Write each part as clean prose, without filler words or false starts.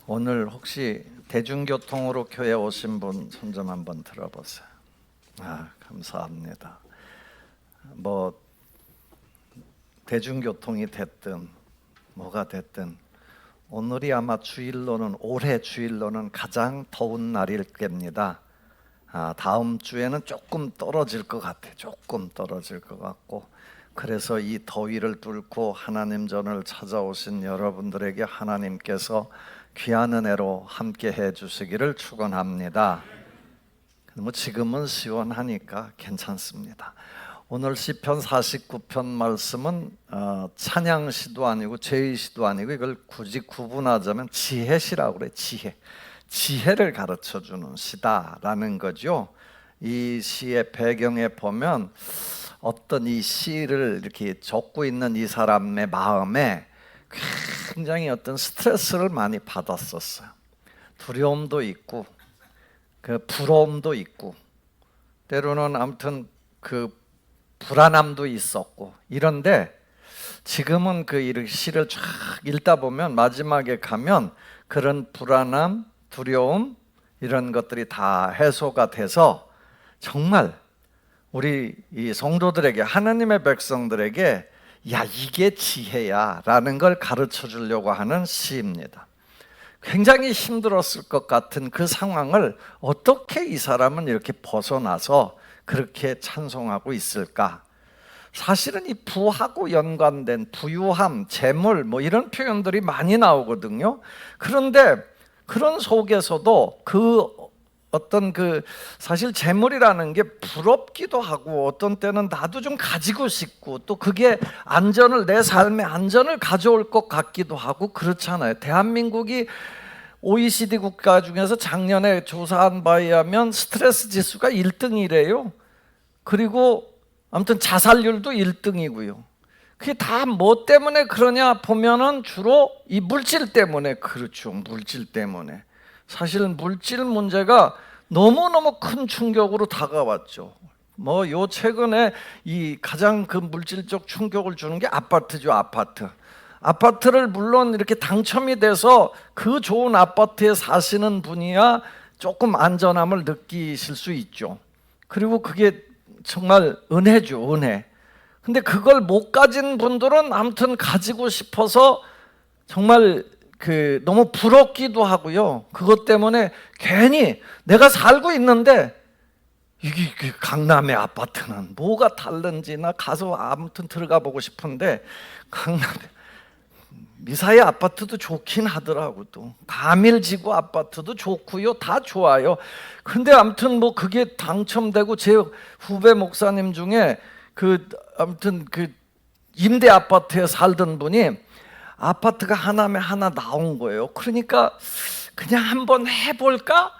오늘 혹시 대중교통으로 교회 오신 분 손 좀 한번 들어보세요. 감사합니다. 뭐 대중교통이 됐든 뭐가 됐든 오늘이 아마 주일로는 올해 주일로는 가장 더운 날일 겁니다. 다음 주에는 조금 떨어질 것 같아요. 조금 떨어질 것 같고, 그래서 이 더위를 뚫고 하나님 전을 찾아오신 여러분들에게 하나님께서 귀한 은혜로 함께 해주시기를 축원합니다. 뭐 지금은 시원하니까 괜찮습니다. 오늘 시편 49편 말씀은 찬양시도 아니고 제의시도 아니고 이걸 굳이 구분하자면 지혜시라고 그래요. 지혜를 가르쳐주는 시다라는 거죠. 이 시의 배경에 보면 어떤 이 시를 이렇게 적고 있는 이 사람의 마음에 굉장히 어떤 스트레스를 많이 받았었어요. 두려움도 있고 그 부러움도 있고 때로는 아무튼 그 불안함도 있었고 이런데, 지금은 그 시를 쫙 읽다 보면 마지막에 가면 그런 불안함, 두려움 이런 것들이 다 해소가 돼서 정말 우리 이 성도들에게, 하나님의 백성들에게 이게 지혜야 라는 걸 가르쳐 주려고 하는 시입니다. 굉장히 힘들었을 것 같은 그 상황을 어떻게 이 사람은 이렇게 벗어나서 그렇게 찬송하고 있을까? 사실은 이 부하고 연관된 부유함, 재물 뭐 이런 표현들이 많이 나오거든요. 그런데 그런 속에서도 어떤 사실 재물이라는 게 부럽기도 하고 어떤 때는 나도 좀 가지고 싶고 또 그게 내 삶의 안전을 가져올 것 같기도 하고 그렇잖아요. 대한민국이 OECD 국가 중에서 작년에 조사한 바에 의하면 스트레스 지수가 1등이래요. 그리고 아무튼 자살률도 1등이고요. 그게 다 뭐 때문에 그러냐 보면은 주로 이 물질 때문에 그렇죠. 물질 때문에. 사실 물질 문제가 너무너무 큰 충격으로 다가왔죠. 요 최근에 이 가장 그 물질적 충격을 주는 게 아파트죠. 아파트를 물론 이렇게 당첨이 돼서 그 좋은 아파트에 사시는 분이야 조금 안전함을 느끼실 수 있죠. 그리고 그게 정말 은혜죠, 은혜. 근데 그걸 못 가진 분들은 아무튼 가지고 싶어서 정말 너무 부럽기도 하고요. 그것 때문에 괜히 내가 살고 있는데 이게 강남의 아파트는 뭐가 다른지 나 가서 아무튼 들어가 보고 싶은데, 강남에 미사의 아파트도 좋긴 하더라고. 또 가밀지구 아파트도 좋고요, 다 좋아요. 근데 아무튼 뭐 그게 당첨되고, 제 후배 목사님 중에 아무튼 임대 아파트에 살던 분이 아파트가 하나에 하나 나온 거예요. 그러니까 그냥 한번 해볼까?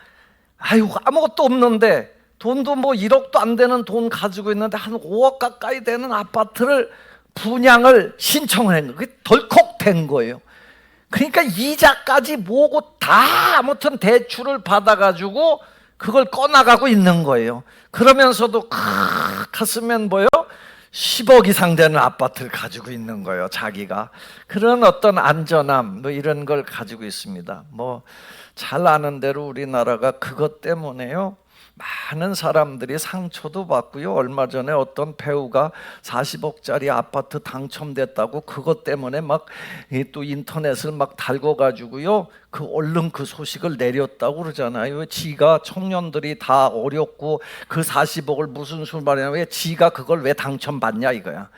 아무것도 없는데, 돈도 뭐 1억도 안 되는 돈 가지고 있는데 한 5억 가까이 되는 아파트를 분양을 신청을 한 거예요. 그게 덜컥 된 거예요. 그러니까 이자까지 뭐고 다 아무튼 대출을 받아가지고 그걸 꺼나가고 있는 거예요. 그러면서도 가슴엔 10억 이상 되는 아파트를 가지고 있는 거예요. 자기가 그런 어떤 안전함 이런 걸 가지고 있습니다. 잘 아는 대로 우리나라가 그것 때문에요, 많은 사람들이 상처도 받고요. 얼마 전에 어떤 배우가 40억짜리 아파트 당첨됐다고 그것 때문에 또 인터넷을 달고 가지고요, 얼른 그 소식을 내렸다고 그러잖아요. 왜 지가 청년들이 다 어렵고 그 40억을 무슨 수로 말이냐, 왜 지가 그걸 왜 당첨받냐 이거야.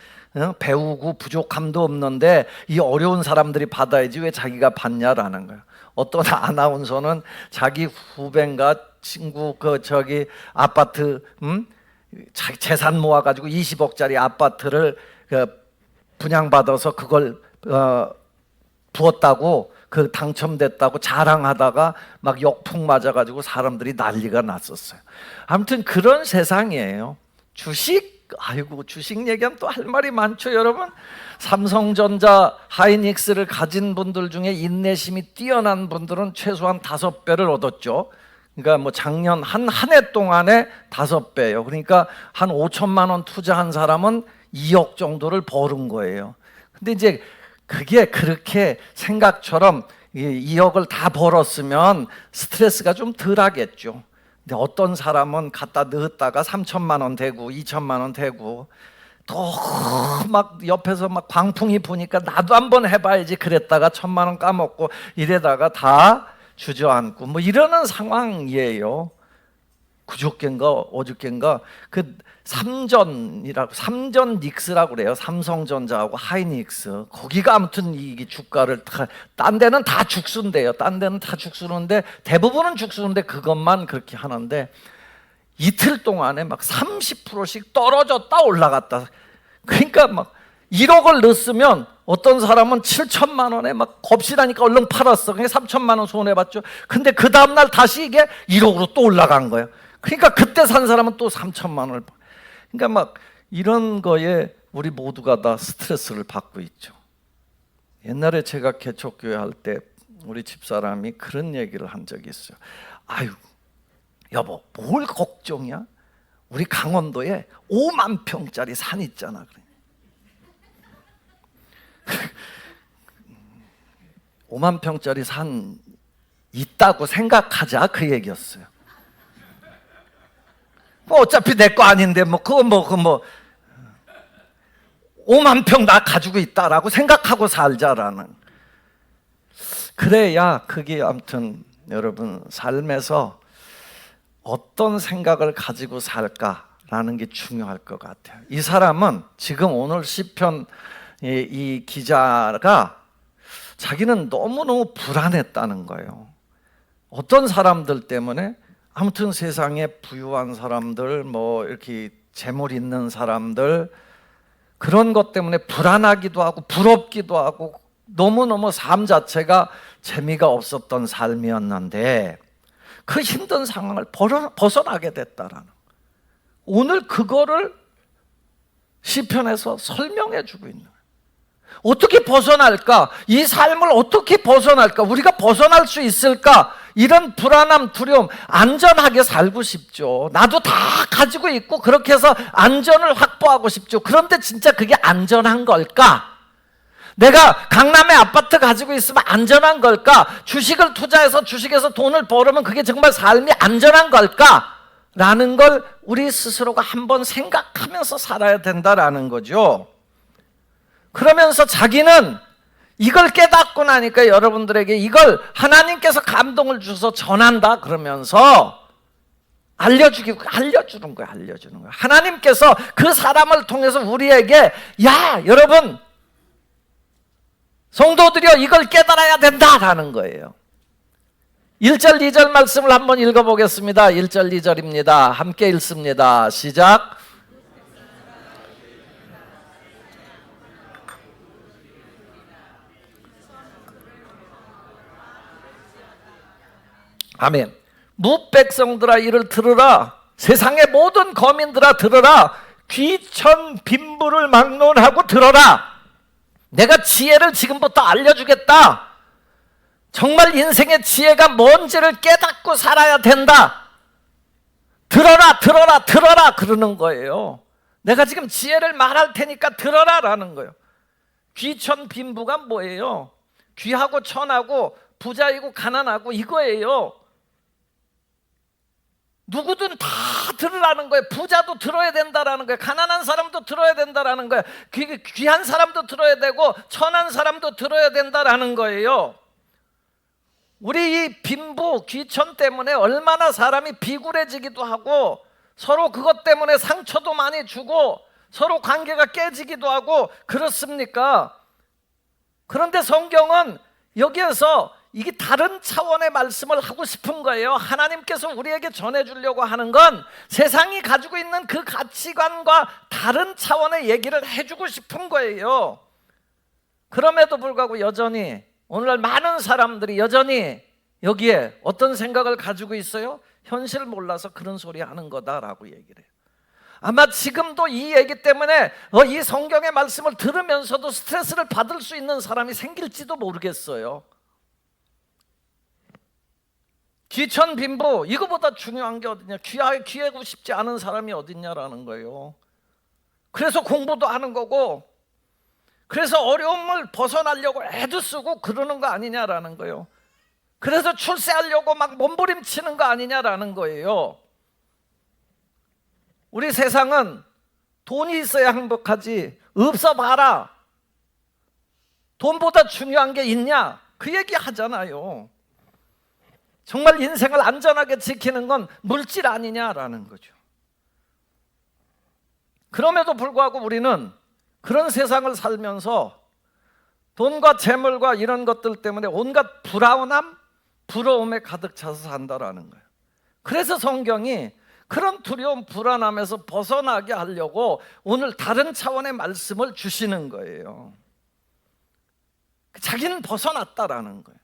배우고 부족함도 없는데 이 어려운 사람들이 받아야지 왜 자기가 받냐라는 거야. 어떤 아나운서는 자기 후배인가 친구 아파트 자기 재산 모아가지고 20억짜리 아파트를 분양받아서 그걸 부었다고, 당첨됐다고 자랑하다가 역풍 맞아가지고 사람들이 난리가 났었어요. 아무튼 그런 세상이에요. 주식 얘기하면 또 할 말이 많죠, 여러분. 삼성전자, 하이닉스를 가진 분들 중에 인내심이 뛰어난 분들은 최소한 5배를 얻었죠. 그러니까 작년 한 해 동안에 5배예요. 그러니까 한 5천만 원 투자한 사람은 2억 정도를 벌은 거예요. 근데 이제 그게 그렇게 생각처럼 2억을 다 벌었으면 스트레스가 좀 덜하겠죠. 근데 어떤 사람은 갖다 넣었다가 3천만 원 되고 2천만 원 되고 또 막 옆에서 막 광풍이 부니까 나도 한번 해봐야지 그랬다가 1,000만 원 까먹고 이래다가 다 주저앉고 뭐 이러는 상황이에요. 그저껜가 어저껜가 그 삼전 닉스라고 그래요. 삼성전자하고 하이닉스. 거기가 아무튼 이 주가를 딴 데는 다 죽순대요. 딴 데는 다 죽순는데 대부분은 죽순는데 그것만 그렇게 하는데 이틀 동안에 막 30%씩 떨어졌다 올라갔다. 그러니까 막 1억을 넣었으면 어떤 사람은 7천만 원에 막 겁시다니까 얼른 팔았어. 그게 3천만 원 손해봤죠. 근데 그 다음날 다시 이게 1억으로 또 올라간 거예요. 그러니까 그때 산 사람은 또 3천만 원을. 그러니까 막 이런 거에 우리 모두가 다 스트레스를 받고 있죠. 옛날에 제가 개척교회 할 때 우리 집사람이 그런 얘기를 한 적이 있어요. 아유 여보 뭘 걱정이야? 우리 강원도에 5만 평짜리 산 있잖아. 그래. 5만 평짜리 산 있다고 생각하자 그 얘기였어요. 뭐 어차피 내 거 아닌데 뭐 그거 뭐 5만 평 나 가지고 있다라고 생각하고 살자라는. 그래야 그게 아무튼 여러분 삶에서 어떤 생각을 가지고 살까라는 게 중요할 것 같아요. 이 사람은 지금 오늘 시편 이 기자가 자기는 너무너무 불안했다는 거예요. 어떤 사람들 때문에 아무튼 세상에 부유한 사람들 뭐 이렇게 재물 있는 사람들 그런 것 때문에 불안하기도 하고 부럽기도 하고 너무너무 삶 자체가 재미가 없었던 삶이었는데 그 힘든 상황을 벗어나게 됐다라는. 오늘 그거를 시편에서 설명해 주고 있는 거예요. 어떻게 벗어날까? 이 삶을 어떻게 벗어날까? 우리가 벗어날 수 있을까? 이런 불안함, 두려움, 안전하게 살고 싶죠. 나도 다 가지고 있고 그렇게 해서 안전을 확보하고 싶죠. 그런데 진짜 그게 안전한 걸까? 내가 강남에 아파트 가지고 있으면 안전한 걸까? 주식을 투자해서 주식에서 돈을 벌으면 그게 정말 삶이 안전한 걸까? 라는 걸 우리 스스로가 한번 생각하면서 살아야 된다라는 거죠. 그러면서 자기는 이걸 깨닫고 나니까 여러분들에게 이걸 하나님께서 감동을 주셔서 전한다 그러면서 알려주는 거예요. 하나님께서 그 사람을 통해서 우리에게 야 여러분 성도들이여 이걸 깨달아야 된다라는 거예요. 1절 2절 말씀을 한번 읽어보겠습니다. 1절 2절입니다. 함께 읽습니다. 시작. 아멘. 무백성들아 이를 들으라. 세상의 모든 거민들아 들으라. 귀천 빈부를 막론하고 들어라. 내가 지혜를 지금부터 알려주겠다. 정말 인생의 지혜가 뭔지를 깨닫고 살아야 된다. 들어라 들어라 들어라 그러는 거예요. 내가 지금 지혜를 말할 테니까 들어라라는 거예요. 귀천 빈부가 뭐예요? 귀하고 천하고 부자이고 가난하고 이거예요. 누구든 다 들으라는 거예요. 부자도 들어야 된다라는 거예요. 가난한 사람도 들어야 된다라는 거예요. 귀한 사람도 들어야 되고 천한 사람도 들어야 된다라는 거예요. 우리 이 빈부 귀천 때문에 얼마나 사람이 비굴해지기도 하고 서로 그것 때문에 상처도 많이 주고 서로 관계가 깨지기도 하고 그렇습니까? 그런데 성경은 여기에서 이게 다른 차원의 말씀을 하고 싶은 거예요. 하나님께서 우리에게 전해주려고 하는 건 세상이 가지고 있는 그 가치관과 다른 차원의 얘기를 해주고 싶은 거예요. 그럼에도 불구하고 여전히 오늘날 많은 사람들이 여전히 여기에 어떤 생각을 가지고 있어요? 현실을 몰라서 그런 소리 하는 거다라고 얘기를 해요. 아마 지금도 이 얘기 때문에 이 성경의 말씀을 들으면서도 스트레스를 받을 수 있는 사람이 생길지도 모르겠어요. 귀천 빈부 이거보다 중요한 게 어디냐? 귀하고 싶지 않은 사람이 어딨냐라는 거예요. 그래서 공부도 하는 거고 그래서 어려움을 벗어나려고 애도 쓰고 그러는 거 아니냐라는 거예요. 그래서 출세하려고 막 몸부림치는 거 아니냐라는 거예요. 우리 세상은 돈이 있어야 행복하지, 없어 봐라, 돈보다 중요한 게 있냐, 그 얘기 하잖아요. 정말 인생을 안전하게 지키는 건 물질 아니냐라는 거죠. 그럼에도 불구하고 우리는 그런 세상을 살면서 돈과 재물과 이런 것들 때문에 온갖 불안함, 부러움에 가득 차서 산다라는 거예요. 그래서 성경이 그런 두려움, 불안함에서 벗어나게 하려고 오늘 다른 차원의 말씀을 주시는 거예요. 자기는 벗어났다라는 거예요.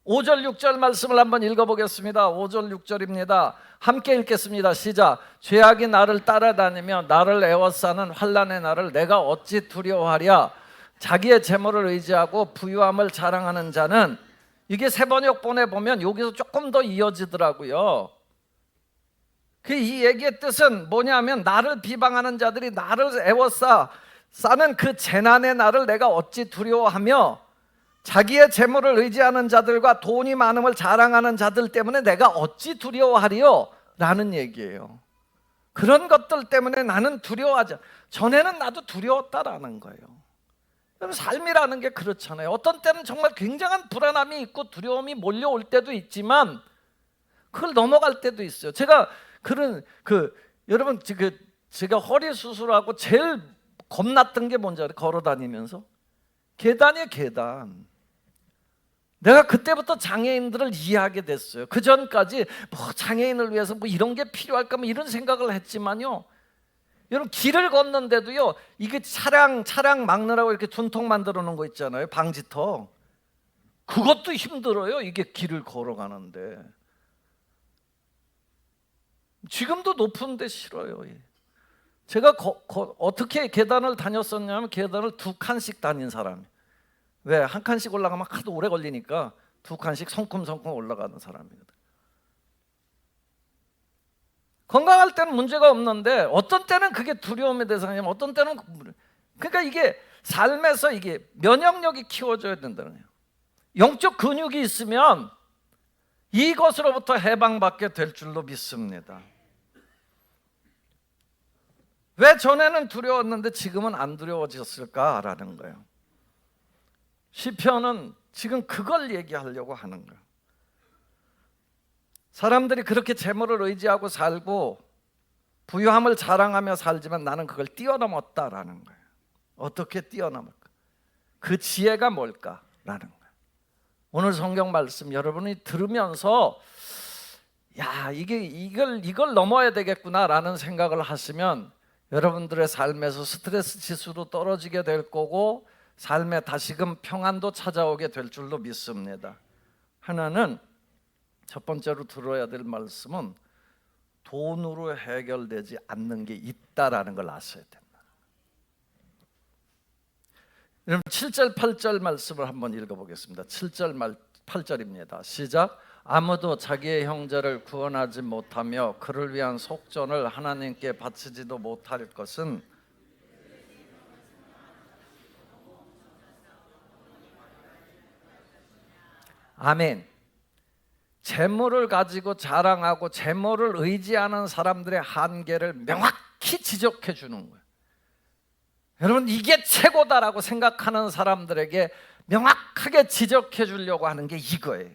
5절 6절 말씀을 한번 읽어보겠습니다. 5절 6절입니다. 함께 읽겠습니다. 시작. 죄악이 나를 따라다니며 나를 에워싸는 환난의 날을 내가 어찌 두려워하랴. 자기의 재물을 의지하고 부유함을 자랑하는 자는, 이게 세번역본에 보면 여기서 조금 더 이어지더라고요. 이 얘기의 뜻은 뭐냐면, 나를 비방하는 자들이 나를 에워싸는 그 재난의 날을 내가 어찌 두려워하며 자기의 재물을 의지하는 자들과 돈이 많음을 자랑하는 자들 때문에 내가 어찌 두려워하리요? 라는 얘기예요. 그런 것들 때문에 나는 두려워하지. 전에는 나도 두려웠다라는 거예요. 그럼 삶이라는 게 그렇잖아요. 어떤 때는 정말 굉장한 불안함이 있고 두려움이 몰려올 때도 있지만 그걸 넘어갈 때도 있어요. 제가 여러분 제가 허리 수술하고 제일 겁났던 게 뭔지 알아요? 걸어 다니면서 계단이에요, 계단. 내가 그때부터 장애인들을 이해하게 됐어요. 그 전까지 뭐 장애인을 위해서 뭐 이런 게 필요할까 뭐 이런 생각을 했지만요, 여러분 길을 걷는데도요, 이게 차량 막느라고 이렇게 둔통 만들어 놓은 거 있잖아요, 방지턱. 그것도 힘들어요, 이게 길을 걸어가는데. 지금도 높은데 싫어요. 제가 어떻게 계단을 다녔었냐면, 계단을 2칸씩 다닌 사람이에요. 왜? 한 칸씩 올라가면 하도 오래 걸리니까 2칸씩 성큼성큼 올라가는 사람이거든. 건강할 때는 문제가 없는데 어떤 때는 그게 두려움의 대상이면 어떤 때는, 그러니까 이게 삶에서 이게 면역력이 키워져야 된다는 거예요. 영적 근육이 있으면 이것으로부터 해방받게 될 줄로 믿습니다. 왜 전에는 두려웠는데 지금은 안 두려워졌을까라는 거예요. 시편은 지금 그걸 얘기하려고 하는 거예요. 사람들이 그렇게 재물을 의지하고 살고 부유함을 자랑하며 살지만 나는 그걸 뛰어넘었다라는 거예요. 어떻게 뛰어넘을까? 그 지혜가 뭘까라는 거예요. 오늘 성경 말씀 여러분이 들으면서 이걸 넘어야 되겠구나라는 생각을 하시면 여러분들의 삶에서 스트레스 지수도 떨어지게 될 거고 삶에 다시금 평안도 찾아오게 될 줄로 믿습니다. 하나는, 첫 번째로 들어야 될 말씀은 돈으로 해결되지 않는 게 있다라는 걸 아셔야 된다. 여러분 7절 8절 말씀을 한번 읽어보겠습니다. 7절 8절입니다. 시작. 아무도 자기의 형제를 구원하지 못하며 그를 위한 속전을 하나님께 바치지도 못할 것은, 아멘. 재물을 가지고 자랑하고 재물을 의지하는 사람들의 한계를 명확히 지적해 주는 거예요. 여러분, 이게 최고다라고 생각하는 사람들에게 명확하게 지적해 주려고 하는 게 이거예요.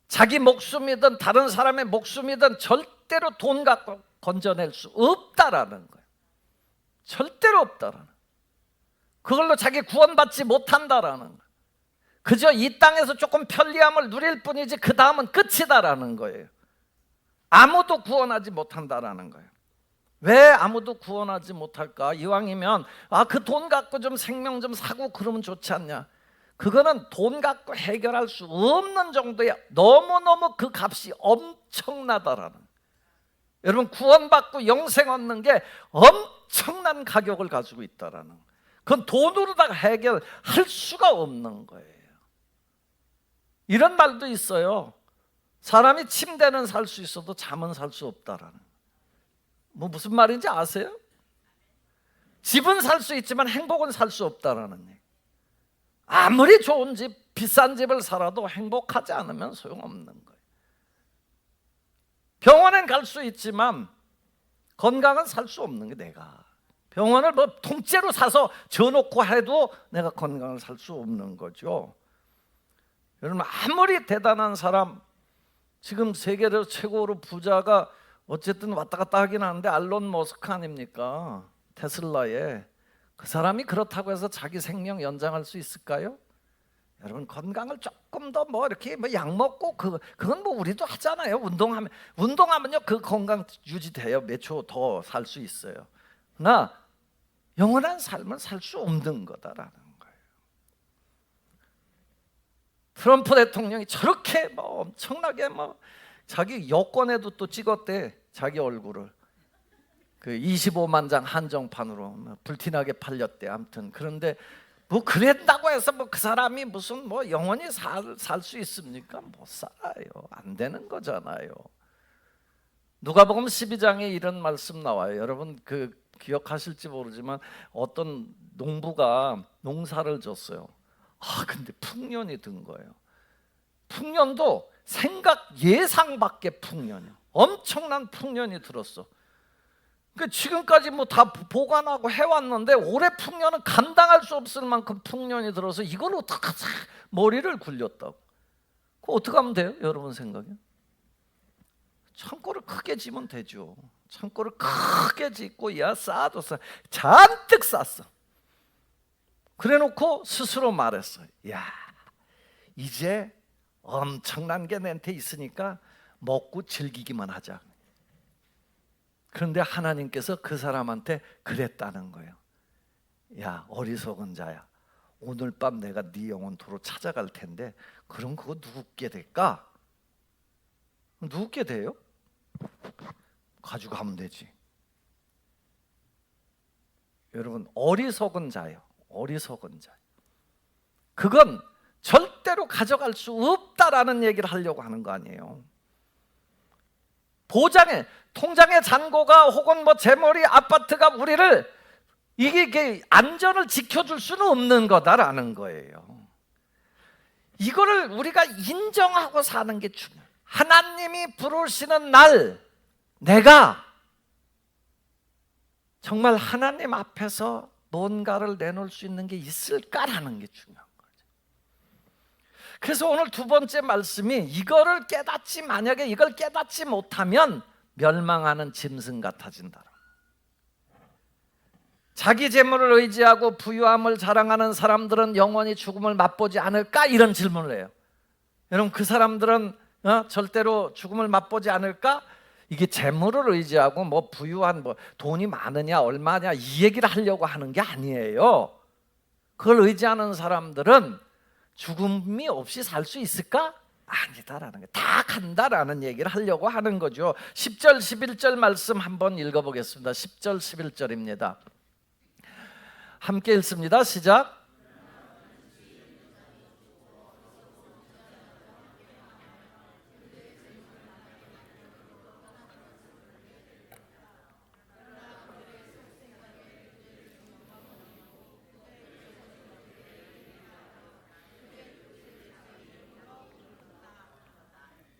자기 목숨이든 다른 사람의 목숨이든 절대로 돈 갖고 건져낼 수 없다라는 거예요. 절대로 없다라는 거예요. 그걸로 자기 구원받지 못한다라는 거예요. 그저 이 땅에서 조금 편리함을 누릴 뿐이지 그 다음은 끝이다라는 거예요. 아무도 구원하지 못한다라는 거예요. 왜 아무도 구원하지 못할까? 이왕이면 그 돈 갖고 좀 생명 좀 사고 그러면 좋지 않냐? 그거는 돈 갖고 해결할 수 없는 정도의 너무너무 그 값이 엄청나다라는 거예요. 여러분, 구원받고 영생 얻는 게 엄청난 가격을 가지고 있다라는 거예요. 그건 돈으로 다 해결할 수가 없는 거예요. 이런 말도 있어요. 사람이 침대는 살 수 있어도 잠은 살 수 없다라는. 무슨 말인지 아세요? 집은 살 수 있지만 행복은 살 수 없다라는 얘기. 아무리 좋은 집, 비싼 집을 살아도 행복하지 않으면 소용없는 거예요. 병원엔 갈 수 있지만 건강은 살 수 없는 게 내가. 병원을 뭐 통째로 사서 져놓고 해도 내가 건강을 살 수 없는 거죠. 여러분, 아무리 대단한 사람, 지금 세계로 최고로 부자가 어쨌든 왔다 갔다 하긴 하는데 알론 머스크 아닙니까? 테슬라에. 그 사람이 그렇다고 해서 자기 생명 연장할 수 있을까요? 여러분, 건강을 조금 더 뭐 이렇게 뭐 약 먹고 그건 뭐 우리도 하잖아요. 운동하면요 그 건강 유지돼요. 몇 초 더 살 수 있어요. 나 영원한 삶을 살 수 없는 거다라는 거예요. 트럼프 대통령이 저렇게 뭐 엄청나게 뭐 자기 여권에도 또 찍었대. 자기 얼굴을 그 25만 장 한정판으로 불티나게 팔렸대. 아무튼 그런데 뭐 그랬다고 해서 뭐 그 사람이 무슨 뭐 영원히 살 수 있습니까? 못 살아요. 안 되는 거잖아요. 누가복음 12장에 이런 말씀 나와요. 여러분 그 기억하실지 모르지만 어떤 농부가 농사를 졌어요. 근데 풍년이 든 거예요. 풍년도 생각 예상 밖의 풍년이요. 엄청난 풍년이 들었어. 그 지금까지 뭐 다 보관하고 해왔는데 올해 풍년은 감당할 수 없을 만큼 풍년이 들어서 이걸 어떡하지? 머리를 굴렸다고. 그거 어떻게 하면 돼요? 여러분 생각에? 창고를 크게 지면 되죠. 창고를 크게 짓고 쌓아도 잔뜩 쌌어. 그래놓고 스스로 말했어. 야, 이제 엄청난 게 내한테 있으니까 먹고 즐기기만 하자. 그런데 하나님께서 그 사람한테 그랬다는 거예요. 야, 어리석은 자야, 오늘 밤 내가 네 영혼토로 찾아갈 텐데 그럼 그거 누구께 될까? 누구께 돼요? 가지고 가면 되지. 여러분, 어리석은 자요. 어리석은 자. 그건 절대로 가져갈 수 없다라는 얘기를 하려고 하는 거 아니에요. 보장에, 통장의 잔고가 혹은 뭐 재물이, 아파트가 우리를 이게 안전을 지켜줄 수는 없는 거다라는 거예요. 이거를 우리가 인정하고 사는 게 중요해요. 하나님이 부르시는 날 내가 정말 하나님 앞에서 뭔가를 내놓을 수 있는 게 있을까라는 게 중요한 거죠. 그래서 오늘 두 번째 말씀이 이거를 깨닫지, 만약에 이걸 깨닫지 못하면 멸망하는 짐승 같아진다. 자기 재물을 의지하고 부유함을 자랑하는 사람들은 영원히 죽음을 맛보지 않을까? 이런 질문을 해요. 여러분, 그 사람들은 절대로 죽음을 맛보지 않을까? 이게 재물을 의지하고 뭐 부유한 뭐 돈이 많으냐 얼마냐 이 얘기를 하려고 하는 게 아니에요. 그걸 의지하는 사람들은 죽음이 없이 살 수 있을까? 아니다라는 게, 다 간다라는 얘기를 하려고 하는 거죠. 10절 11절 말씀 한번 읽어보겠습니다. 10절 11절입니다. 함께 읽습니다. 시작.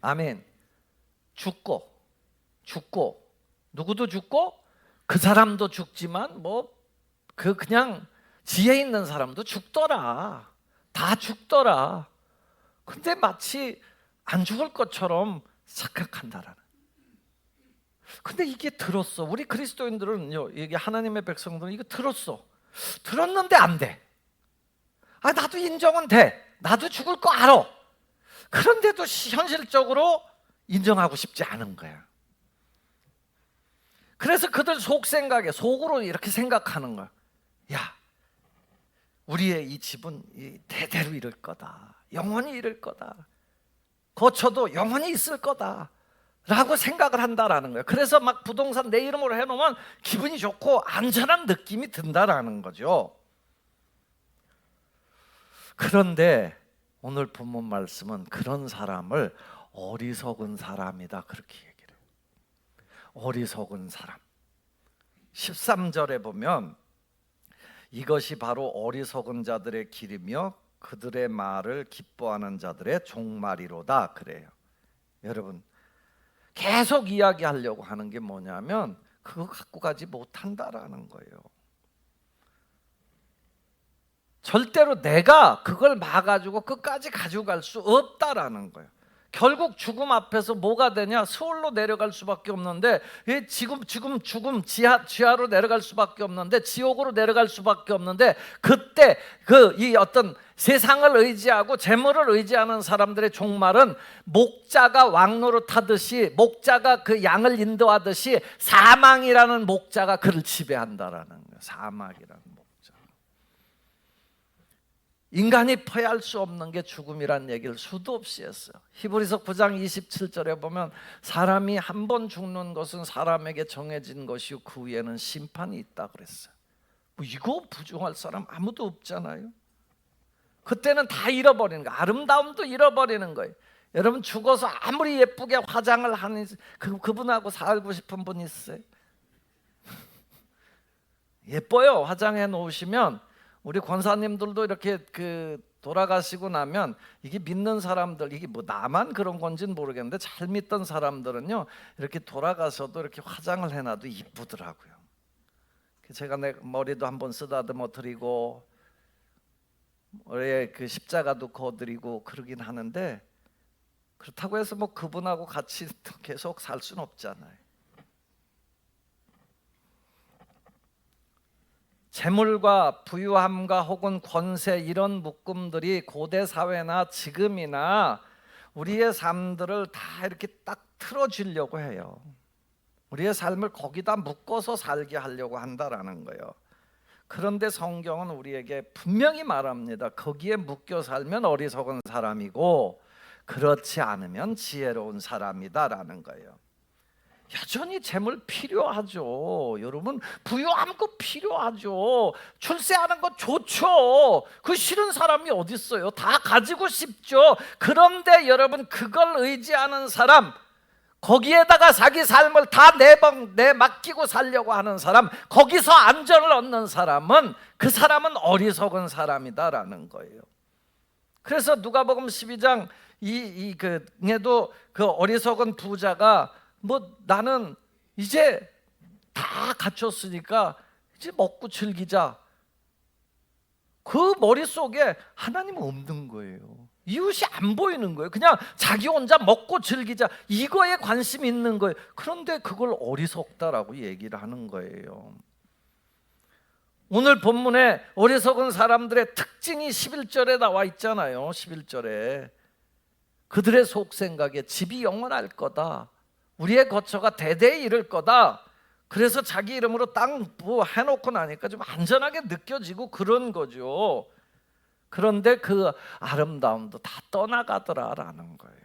아멘. 죽고 누구도 죽고 그 사람도 죽지만 뭐 그냥 지혜 있는 사람도 죽더라. 다 죽더라. 근데 마치 안 죽을 것처럼 착각한다라는. 근데 이게 들었어. 우리 그리스도인들은요, 이게 하나님의 백성들은 이거 들었는데 안 돼. 나도 인정은 돼. 나도 죽을 거 알아. 그런데도 현실적으로 인정하고 싶지 않은 거야. 그래서 그들 속으로 이렇게 생각하는 거야. 야, 우리의 이 집은 대대로 이럴 거다. 영원히 이럴 거다. 거처도 영원히 있을 거다. 라고 생각을 한다라는 거예요. 그래서 막 부동산 내 이름으로 해놓으면 기분이 좋고 안전한 느낌이 든다라는 거죠. 그런데 오늘 본문 말씀은 그런 사람을 어리석은 사람이다 그렇게 얘기를 해요. 어리석은 사람. 13절에 보면 이것이 바로 어리석은 자들의 길이며 그들의 말을 기뻐하는 자들의 종말이로다 그래요. 여러분, 계속 이야기하려고 하는 게 뭐냐면 그거 갖고 가지 못한다라는 거예요. 절대로 내가 그걸 막아주고 끝까지 가지고 갈 수 없다라는 거예요. 결국 죽음 앞에서 뭐가 되냐? 스올로 내려갈 수밖에 없는데, 지금 죽음 지하로 내려갈 수밖에 없는데, 지옥으로 내려갈 수밖에 없는데, 그때 이 어떤 세상을 의지하고 재물을 의지하는 사람들의 종말은 목자가 왕노릇 하듯이, 목자가 그 양을 인도하듯이 사망이라는 목자가 그를 지배한다라는 거예요. 사망이라는 목자. 인간이 포할 수 없는 게 죽음이란 얘기를 수도 없이 했어요. 히브리서 9장 27절에 보면 사람이 한 번 죽는 것은 사람에게 정해진 것이고 그 후에는 심판이 있다 그랬어요. 뭐 이거 부정할 사람 아무도 없잖아요. 그때는 다 잃어버리는 거예요. 아름다움도 잃어버리는 거예요. 여러분, 죽어서 아무리 예쁘게 화장을 하는 그분하고 살고 싶은 분 있어요? 예뻐요. 화장해 놓으시면. 우리 권사님들도 이렇게 돌아가시고 나면 이게 믿는 사람들, 이게 뭐 나만 그런 건지는 모르겠는데 잘 믿던 사람들은요 이렇게 돌아가서도 이렇게 화장을 해놔도 이쁘더라고요. 제가 내 머리도 한번 쓰다듬어 드리고 머리에 그 십자가도 그어드리고 그러긴 하는데, 그렇다고 해서 뭐 그분하고 같이 계속 살 수는 없잖아요. 재물과 부유함과 혹은 권세, 이런 묶음들이 고대 사회나 지금이나 우리의 삶들을 다 이렇게 딱 틀어주려고 해요. 우리의 삶을 거기다 묶어서 살게 하려고 한다라는 거예요. 그런데 성경은 우리에게 분명히 말합니다. 거기에 묶여 살면 어리석은 사람이고 그렇지 않으면 지혜로운 사람이다라는 거예요. 여전히 재물 필요하죠. 여러분, 부유한 거 필요하죠. 출세하는 거 좋죠. 그 싫은 사람이 어디 있어요? 다 가지고 싶죠. 그런데 여러분, 그걸 의지하는 사람, 거기에다가 자기 삶을 다 내맡기고 살려고 하는 사람, 거기서 안전을 얻는 사람은, 그 사람은 어리석은 사람이다라는 거예요. 그래서 누가복음 12장 에도 그 어리석은 부자가 뭐 나는 이제 다 갖췄으니까 이제 먹고 즐기자, 그 머릿속에 하나님은 없는 거예요. 이웃이 안 보이는 거예요. 그냥 자기 혼자 먹고 즐기자, 이거에 관심이 있는 거예요. 그런데 그걸 어리석다라고 얘기를 하는 거예요. 오늘 본문에 어리석은 사람들의 특징이 11절에 나와 있잖아요. 11절에 그들의 속생각에 집이 영원할 거다, 우리의 거처가 대대에 이를 거다. 그래서 자기 이름으로 땅 뭐 해놓고 나니까 좀 안전하게 느껴지고 그런 거죠. 그런데 그 아름다움도 다 떠나가더라라는 거예요.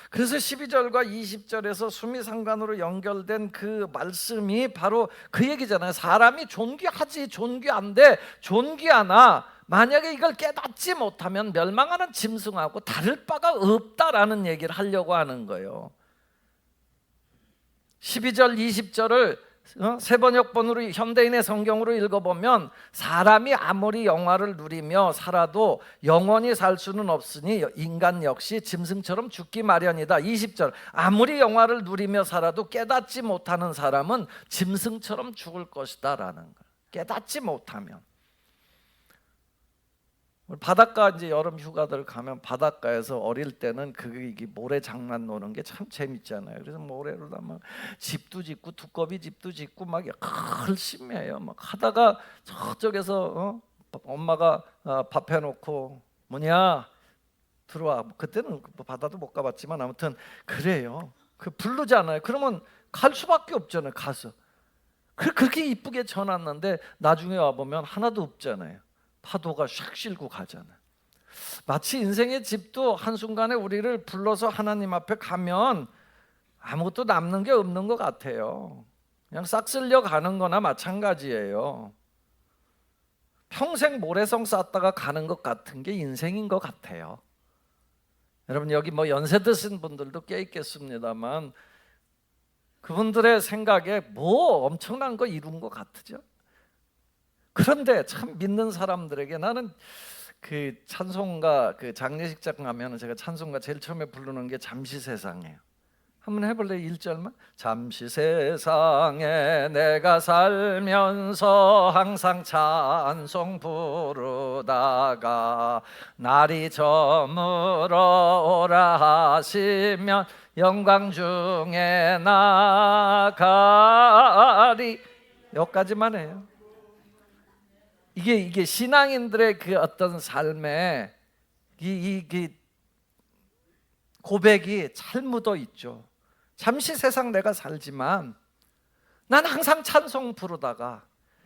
그래서 12절과 20절에서 수미상관으로 연결된 그 말씀이 바로 그 얘기잖아요. 사람이 존귀하지 존귀한데 존귀하나 만약에 이걸 깨닫지 못하면 멸망하는 짐승하고 다를 바가 없다라는 얘기를 하려고 하는 거예요. 12절 20절을 세번역본으로 현대인의 성경으로 읽어보면 사람이 아무리 영화를 누리며 살아도 영원히 살 수는 없으니 인간 역시 짐승처럼 죽기 마련이다. 20절 아무리 영화를 누리며 살아도 깨닫지 못하는 사람은 짐승처럼 죽을 것이다 라는 거예요. 깨닫지 못하면. 바닷가 이제 여름 휴가들 가면 바닷가에서 어릴 때는 이게 모래 장난 노는 게 참 재밌잖아요. 그래서 모래로다 막 집도 짓고 두꺼비 집도 짓고 막 열심히 해요. 막 하다가 저쪽에서 엄마가 밥 해놓고 뭐냐 들어와. 그때는 바다도 못 가봤지만 아무튼 그래요. 그 부르잖아요. 그러면 갈 수밖에 없잖아요. 가서 그렇게 이쁘게 전놨는데 나중에 와 보면 하나도 없잖아요. 파도가 샥 실고 가잖아요. 마치 인생의 집도 한순간에 우리를 불러서 하나님 앞에 가면 아무것도 남는 게 없는 것 같아요. 그냥 싹 쓸려 가는 거나 마찬가지예요. 평생 모래성 쌓다가 가는 것 같은 게 인생인 것 같아요. 여러분, 여기 뭐 연세 드신 분들도 꽤 있겠습니다만 그분들의 생각에 뭐 엄청난 거 이룬 것 같으죠? 그런데 참 믿는 사람들에게 나는 그 찬송가 그 장례식장 가면 제가 찬송가 제일 처음에 부르는 게 잠시 세상이에요. 한번 해볼래? 1절만. 잠시 세상에 내가 살면서 항상 찬송 부르다가 날이 저물어 오라 하시면 영광 중에 나가리. 여기까지만 해요. 이게 신앙인들의 그 어떤 삶에 이 고백이 잘 묻어 있죠. 잠시 세상 내가 살지만 난 항상 찬송 부르다가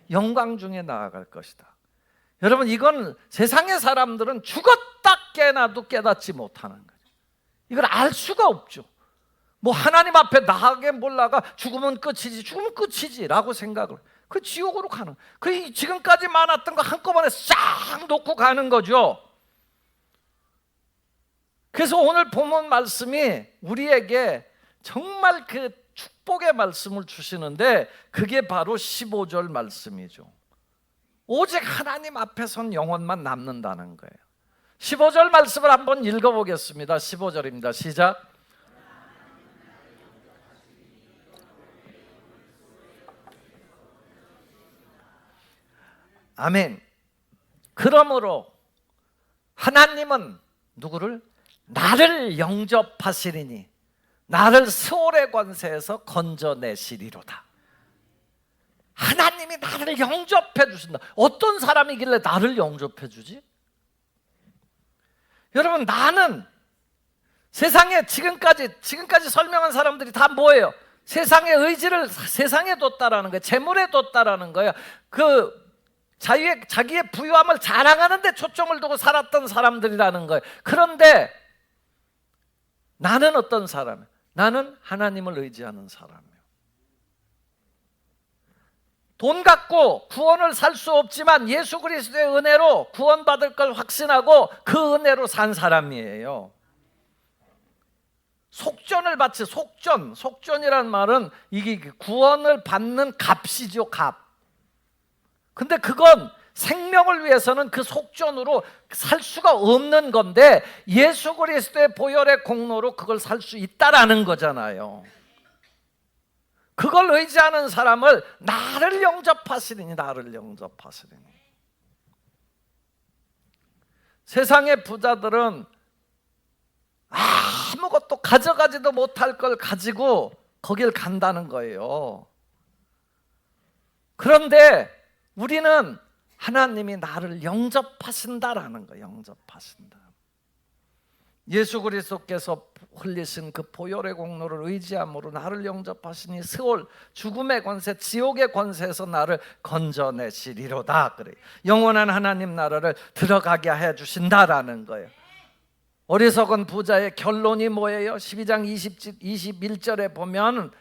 영광 중에 나아갈 것이다. 여러분, 이건 세상의 사람들은 죽었다 깨나도 깨닫지 못하는 거죠. 이걸 알 수가 없죠. 뭐 하나님 앞에 나가게 몰라가 죽으면 끝이지, 죽으면 끝이지 라고 생각을, 그 지옥으로 가는, 그 지금까지 많았던 거 한꺼번에 싹 놓고 가는 거죠. 그래서 오늘 본문 말씀이 우리에게 정말 그 축복의 말씀을 주시는데 그게 바로 15절 말씀이죠. 오직 하나님 앞에 선 영혼만 남는다는 거예요. 15절 말씀을 한번 읽어보겠습니다. 15절입니다. 시작. 아멘. 그러므로 하나님은 누구를? 나를 영접하시리니 나를 스올의 권세에서 건져내시리로다. 하나님이 나를 영접해 주신다. 어떤 사람이길래 나를 영접해 주지? 여러분, 나는 세상에 지금까지 설명한 사람들이 다 뭐예요? 세상의 의지를 세상에 뒀다라는 거예요. 재물에 뒀다라는 거예요. 그 자기의 부유함을 자랑하는 데 초점을 두고 살았던 사람들이라는 거예요. 그런데 나는 어떤 사람이에요? 나는 하나님을 의지하는 사람이에요. 돈 갖고 구원을 살 수 없지만 예수 그리스도의 은혜로 구원받을 걸 확신하고 그 은혜로 산 사람이에요. 속전을 바치, 속전이란 말은 이게 구원을 받는 값이죠, 값. 근데 그건 생명을 위해서는 그 속전으로 살 수가 없는 건데 예수 그리스도의 보혈의 공로로 그걸 살 수 있다라는 거잖아요. 그걸 의지하는 사람을 나를 영접하시리니, 나를 영접하시리니. 세상의 부자들은 아무것도 가져가지도 못할 걸 가지고 거길 간다는 거예요. 그런데 우리는 하나님이 나를 영접하신다라는 거예요. 영접하신다. 예수 그리스도께서 흘리신 그 보혈의 공로를 의지함으로 나를 영접하시니 스올, 죽음의 권세, 지옥의 권세에서 나를 건져내시리로다. 그래요. 영원한 하나님 나라를 들어가게 해 주신다라는 거예요. 어리석은 부자의 결론이 뭐예요? 12장 21절에 보면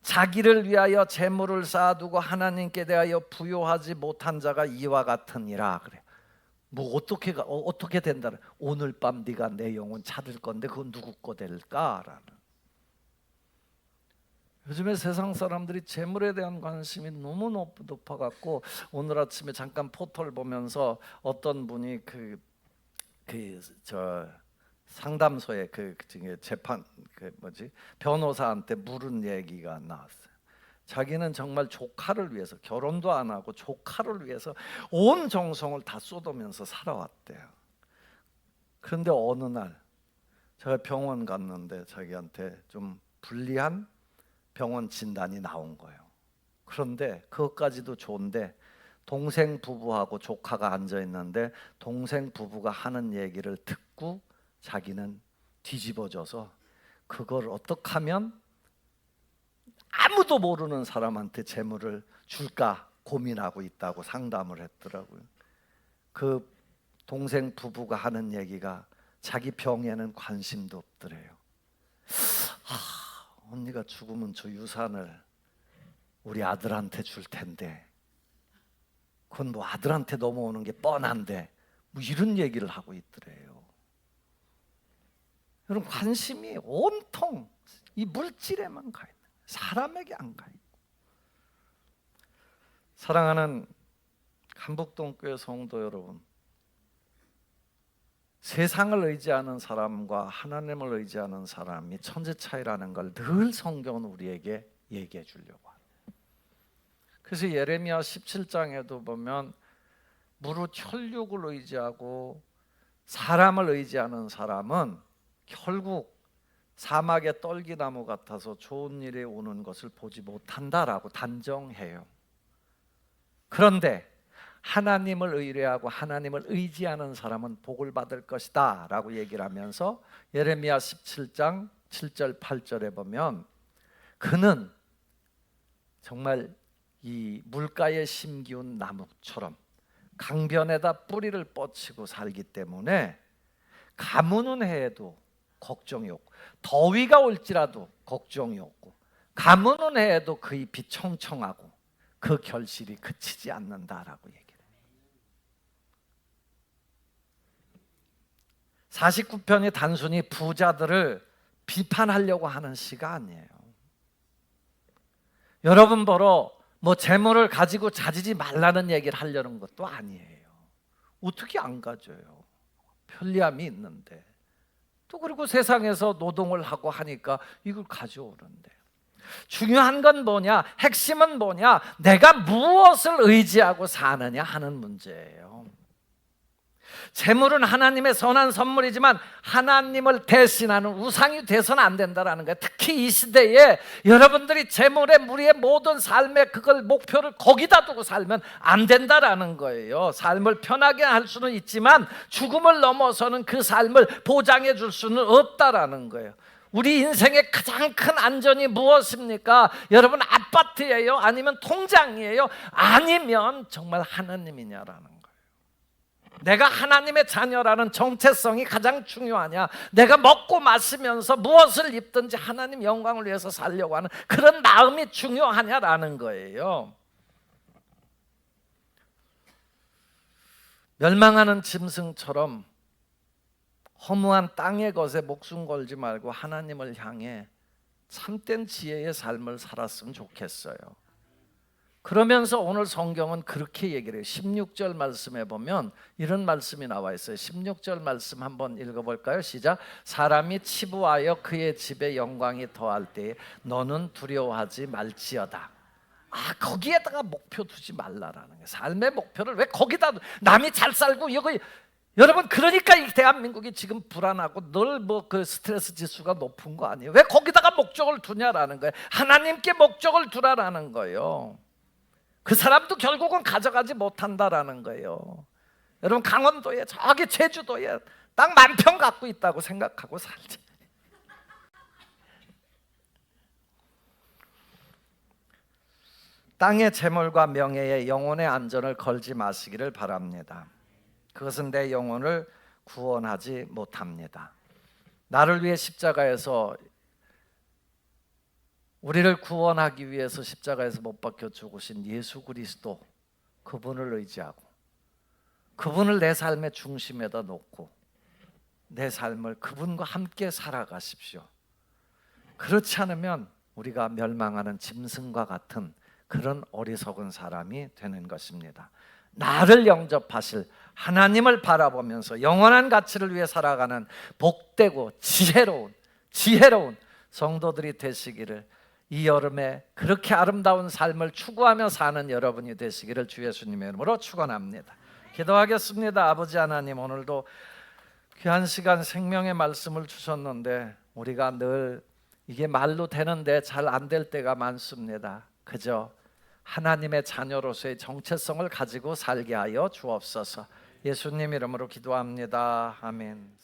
자기를 위하여 재물을 쌓아두고 하나님께 대하여 부요하지 못한 자가 이와 같으니라. 그래. 뭐 어떻게 된다? 오늘 밤 네가 내 영혼 찾을 건데 그건 누구 거 될까라는. 요즘에 세상 사람들이 재물에 대한 관심이 너무 높아갖고 오늘 아침에 잠깐 포털 보면서 어떤 분이 상담소에 재판 변호사한테 물은 얘기가 나왔어요. 자기는 정말 조카를 위해서 결혼도 안 하고 조카를 위해서 온 정성을 다 쏟으면서 살아왔대요. 그런데 어느 날 제가 병원 갔는데 자기한테 좀 불리한 병원 진단이 나온 거예요. 그런데 그것까지도 좋은데 동생 부부하고 조카가 앉아 있는데 동생 부부가 하는 얘기를 듣고 자기는 뒤집어져서 그걸 어떻게 하면 아무도 모르는 사람한테 재물을 줄까 고민하고 있다고 상담을 했더라고요. 그 동생 부부가 하는 얘기가 자기 병에는 관심도 없더래요. 언니가 죽으면 저 유산을 우리 아들한테 줄 텐데 그건 뭐 아들한테 넘어오는 게 뻔한데 뭐 이런 얘기를 하고 있더래요. 여러분, 관심이 온통 이 물질에만 가 있는, 사람에게 안 가 있고. 사랑하는 간북동교회 성도 여러분, 세상을 의지하는 사람과 하나님을 의지하는 사람이 천지 차이라는 걸 늘 성경은 우리에게 얘기해 주려고 합니다. 그래서 예레미야 17장에도 보면 무릇 혈육을 의지하고 사람을 의지하는 사람은 결국 사막의 떨기나무 같아서 좋은 일이 오는 것을 보지 못한다라고 단정해요. 그런데 하나님을 의뢰하고 하나님을 의지하는 사람은 복을 받을 것이다 라고 얘기를 하면서 예레미야 17장 7절 8절에 보면 그는 정말 이 물가에 심기운 나무처럼 강변에다 뿌리를 뻗치고 살기 때문에 가무는 해에도 걱정이 없고 더위가 올지라도 걱정이 없고 가무는 해에도 그 잎이 청청하고 그 결실이 그치지 않는다라고 얘기해요. 49편이 단순히 부자들을 비판하려고 하는 시가 아니에요. 여러분 보러 재물을 가지고 자지지 말라는 얘기를 하려는 것도 아니에요. 어떻게 안 가져요? 편리함이 있는데. 또 그리고 세상에서 노동을 하고 하니까 이걸 가져오는데. 중요한 건 뭐냐? 핵심은 뭐냐? 내가 무엇을 의지하고 사느냐 하는 문제예요. 재물은 하나님의 선한 선물이지만 하나님을 대신하는 우상이 돼서는 안 된다는 거예요. 특히 이 시대에 여러분들이 재물의 우리의 모든 삶의 그걸 목표를 거기다 두고 살면 안 된다라는 거예요. 삶을 편하게 할 수는 있지만 죽음을 넘어서는 그 삶을 보장해 줄 수는 없다라는 거예요. 우리 인생의 가장 큰 안전이 무엇입니까? 여러분, 아파트예요? 아니면 통장이에요? 아니면 정말 하나님이냐라는 거예요. 내가 하나님의 자녀라는 정체성이 가장 중요하냐? 내가 먹고 마시면서 무엇을 입든지 하나님 영광을 위해서 살려고 하는 그런 마음이 중요하냐라는 거예요. 멸망하는 짐승처럼 허무한 땅의 것에 목숨 걸지 말고 하나님을 향해 참된 지혜의 삶을 살았으면 좋겠어요. 그러면서 오늘 성경은 그렇게 얘기를 해요. 16절 말씀에 보면 이런 말씀이 나와 있어요. 16절 말씀 한번 읽어볼까요? 시작. 사람이 치부하여 그의 집에 영광이 더할 때에 너는 두려워하지 말지어다. 거기에다가 목표 두지 말라라는 거예요. 삶의 목표를 왜 거기다 남이 잘 살고 여기 여러분, 그러니까 이 대한민국이 지금 불안하고 늘 그 스트레스 지수가 높은 거 아니에요? 왜 거기다가 목적을 두냐라는 거예요. 하나님께 목적을 두라라는 거예요. 그 사람도 결국은 가져가지 못한다라는 거예요. 여러분, 강원도에 저기 제주도에 땅 10,000평 갖고 있다고 생각하고 살지. 땅의 재물과 명예에 영혼의 안전을 걸지 마시기를 바랍니다. 그것은 내 영혼을 구원하지 못합니다. 나를 위해 십자가에서 우리를 구원하기 위해서 십자가에서 못 박혀 죽으신 예수 그리스도, 그분을 의지하고 그분을 내 삶의 중심에다 놓고 내 삶을 그분과 함께 살아가십시오. 그렇지 않으면 우리가 멸망하는 짐승과 같은 그런 어리석은 사람이 되는 것입니다. 나를 영접하실 하나님을 바라보면서 영원한 가치를 위해 살아가는 복되고 지혜로운 성도들이 되시기를, 이 여름에 그렇게 아름다운 삶을 추구하며 사는 여러분이 되시기를 주 예수님의 이름으로 축원합니다. 기도하겠습니다. 아버지 하나님, 오늘도 귀한 시간 생명의 말씀을 주셨는데 우리가 늘 이게 말로 되는데 잘 안 될 때가 많습니다. 그저 하나님의 자녀로서의 정체성을 가지고 살게 하여 주옵소서. 예수님 이름으로 기도합니다. 아멘.